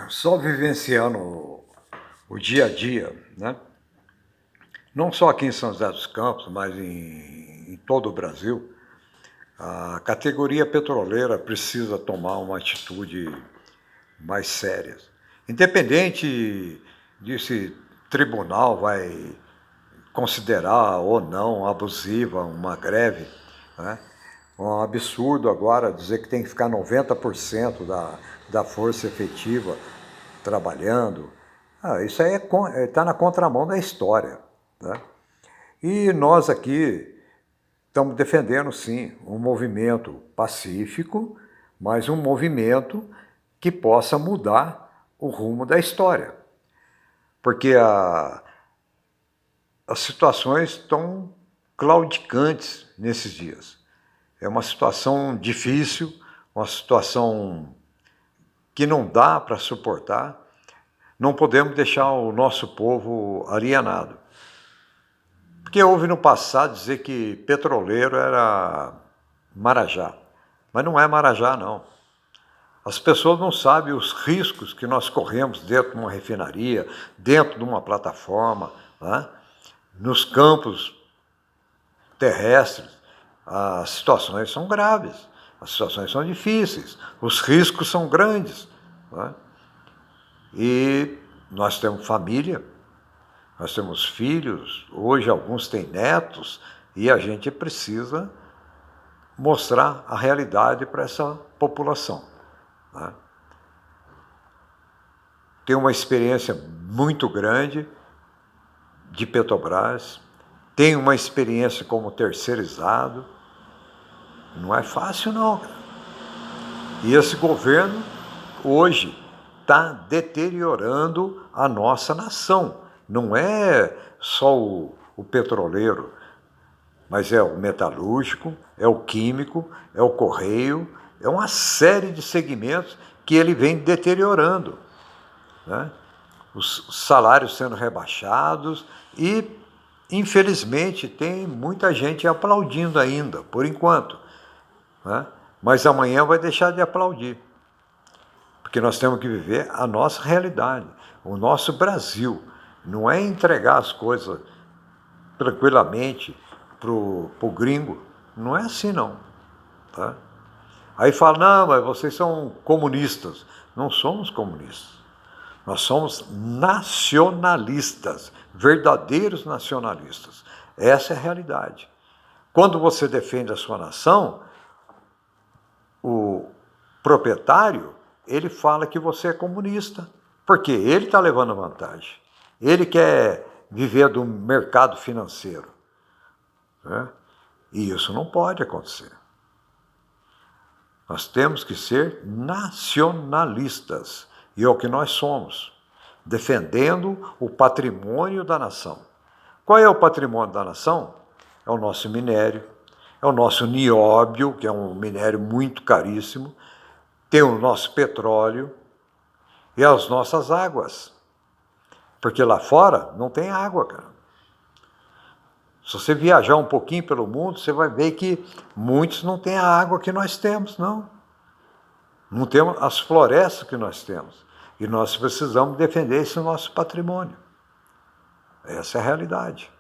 Só vivenciando o dia a dia, né? Não só aqui em São José dos Campos, mas em todo o Brasil, a categoria petroleira precisa tomar uma atitude mais séria. Independente de se tribunal vai considerar ou não abusiva uma greve, né? É um absurdo agora dizer que tem que ficar 90% da força efetiva trabalhando. Isso aí está na contramão da história, né? E nós aqui estamos defendendo, sim, um movimento pacífico, mas um movimento que possa mudar o rumo da história. Porque as situações estão claudicantes nesses dias. É uma situação difícil, uma situação que não dá para suportar. Não podemos deixar o nosso povo alienado. Porque houve no passado dizer que petroleiro era Marajá. Mas não é Marajá, não. As pessoas não sabem os riscos que nós corremos dentro de uma refinaria, dentro de uma plataforma, né? Nos campos terrestres. As situações são graves, as situações são difíceis, os riscos são grandes, né? E nós temos família, nós temos filhos, hoje alguns têm netos, e a gente precisa mostrar a realidade para essa população, né? Tenho uma experiência muito grande de Petrobras, tenho uma experiência como terceirizado, não é fácil não. E esse governo, hoje, está deteriorando a nossa nação. Não é só o petroleiro, mas é o metalúrgico, é o químico, é o correio, é uma série de segmentos que ele vem deteriorando, né? Os salários sendo rebaixados e, infelizmente, tem muita gente aplaudindo ainda, por enquanto, né? Mas amanhã vai deixar de aplaudir, porque nós temos que viver a nossa realidade, o nosso Brasil. Não é entregar as coisas tranquilamente para o gringo. Não é assim, não. Tá? Aí fala, não, mas vocês são comunistas. Não somos comunistas. Nós somos nacionalistas, verdadeiros nacionalistas. Essa é a realidade. Quando você defende a sua nação, o proprietário, ele fala que você é comunista, porque ele está levando vantagem. Ele quer viver do mercado financeiro, né? E isso não pode acontecer. Nós temos que ser nacionalistas, e é o que nós somos, defendendo o patrimônio da nação. Qual é o patrimônio da nação? É o nosso minério, é o nosso nióbio, que é um minério muito caríssimo, tem o nosso petróleo e as nossas águas. Porque lá fora não tem água, cara. Se você viajar um pouquinho pelo mundo, você vai ver que muitos não têm a água que nós temos, não. Não temos as florestas que nós temos. E nós precisamos defender esse nosso patrimônio. Essa é a realidade.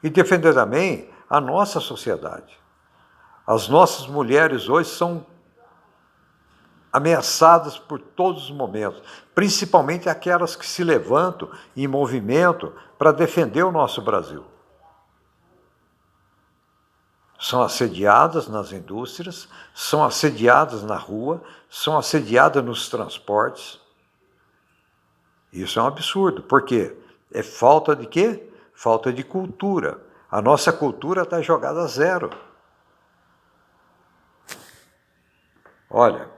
E defender também a nossa sociedade. As nossas mulheres hoje são ameaçadas por todos os momentos, principalmente aquelas que se levantam em movimento para defender o nosso Brasil. São assediadas nas indústrias, são assediadas na rua, são assediadas nos transportes. Isso é um absurdo. Por quê? É falta de quê? Falta de cultura. A nossa cultura está jogada a zero. Olha,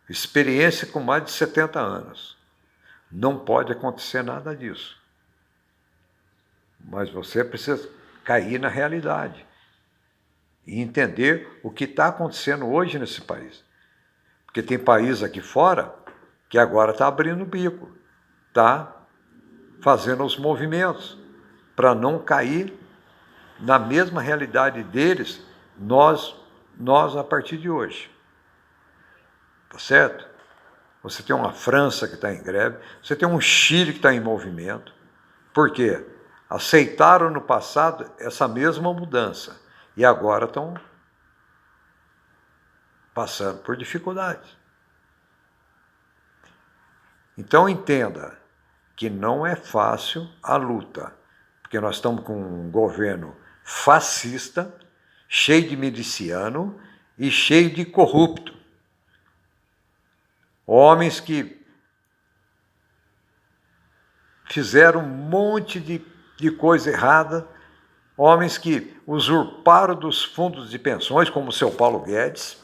experiência com mais de 70 anos. Não pode acontecer nada disso. Mas você precisa cair na realidade e entender o que está acontecendo hoje nesse país. Porque tem país aqui fora que agora está abrindo o bico, está fazendo os movimentos para não cair na mesma realidade deles, nós a partir de hoje. Tá certo? você tem uma França que está em greve, você tem um Chile que está em movimento. Por quê? Aceitaram no passado essa mesma mudança e agora estão passando por dificuldades. Então entenda que não é fácil a luta, porque nós estamos com um governo fascista, cheio de miliciano e cheio de corrupto. Homens que fizeram um monte de coisa errada, homens que usurparam dos fundos de pensões, como o seu Paulo Guedes,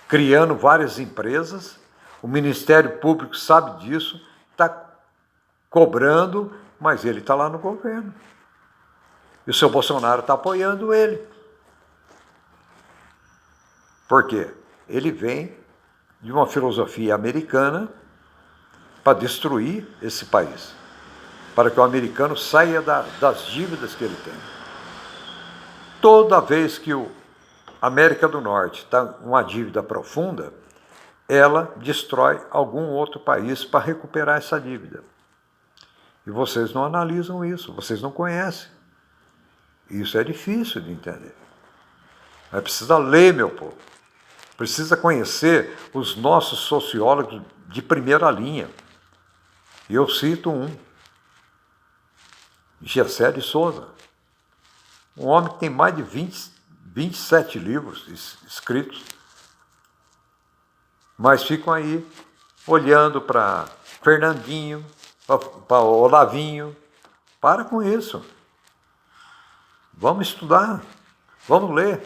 criando várias empresas. O Ministério Público sabe disso, está cobrando, mas ele está lá no governo. E o seu Bolsonaro está apoiando ele. Por quê? Ele vem de uma filosofia americana para destruir esse país, para que o americano saia das dívidas que ele tem. Toda vez que a América do Norte está com uma dívida profunda, ela destrói algum outro país para recuperar essa dívida. E vocês não analisam isso, vocês não conhecem. Isso é difícil de entender. Mas precisa ler, meu povo. Precisa conhecer os nossos sociólogos de primeira linha. E eu cito um, Gessé de Souza. Um homem que tem mais de 27 livros escritos, mas ficam aí olhando para Fernandinho, para Olavinho. Para com isso. Vamos estudar, vamos ler.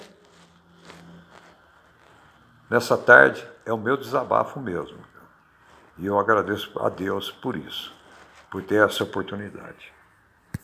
Nessa tarde é o meu desabafo mesmo. E eu agradeço a Deus por isso, por ter essa oportunidade.